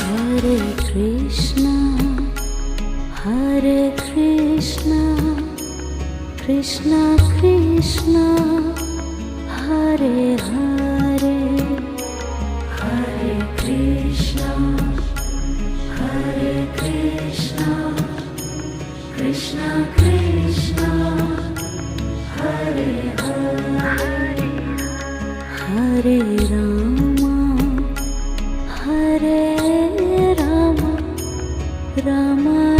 Hare Krishna, Hare Krishna, Krishna Krishna, Hare Hare, Hare Krishna, Hare Krishna, Krishna Krishna, Hare Hare, Hare Rama, Hare Rama, Rama